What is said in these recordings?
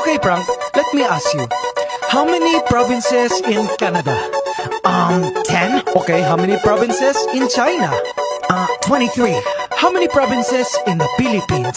Okay, Frank, let me ask you. How many provinces in Canada? 10? Okay, how many provinces in China? 23. How many provinces in the Philippines?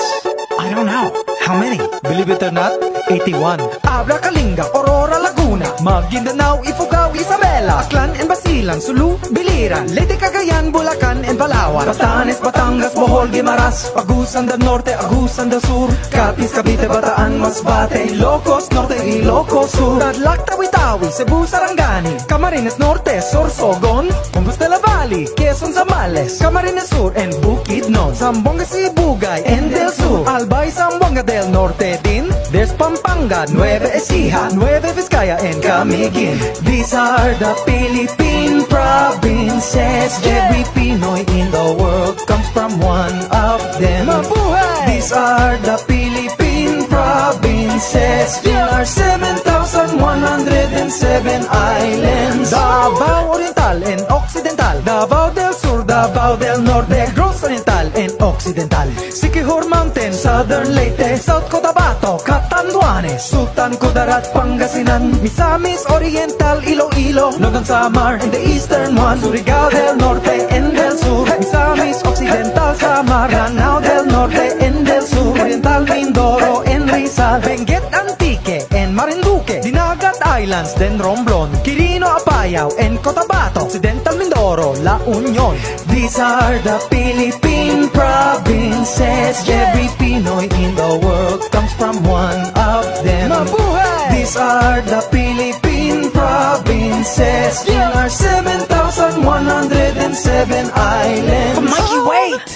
I don't know. How many? Believe it or not, 81. Abra, Kalinga, Aurora, Laguna, Maguindanao, Ifugao, Isabela, Aklan and Basilan, Sulu, Biliran, Leyte, Cagayan, Bulacan and Palawan, Batanes, Batangas, Bohol, Guimaras, Agusan del Norte, Agusan del Sur, Capiz, Cavite, Bataan, Masbate, Ilocos Norte, Ilocos Sur, Tarlac, Tawi-Tawi, Cebu, Sarangani, Camarines Norte, Sorsogon, Compostela Valley, Quezon, Zambales, Camarines Sur and Bukidnon, Zamboanga, Sibugay and Del Sur, Albay, Zamboanga del Norte din. There's Pampanga, Nueva Ecija, Nueva Vizcaya and Camiguin. These are the Philippine provinces. Every Pinoy in the world comes from one of them. Mabuhay! These are the Philippine provinces. There are 7,107 islands. Davao Oriental and Occidental, Davao del Sur, Davao del Norte, Negros Oriental and Occidental, Siquijor Mountain, Southern Leyte, South Cotabato, Catanduanes, Sultan Kudarat, Pangasinan, Misamis Oriental, Iloilo, Nogon Samar and the eastern one, Surigao del Norte and del Sur, Misamis Occidental, Samar, Lanao del Norte and del Sur, Oriental Mindoro and Rizal, Benguet Antique and Marinduque, Dinagat Islands, then Romblon, Quirino Apayao and Cotabato, Occidental Mindoro, La Union. These are the Philippine provinces. Every Pinoy in the world comes from one of them. Mabuhay! These are the Philippine provinces. There are 7,107 islands. Mikey, wait!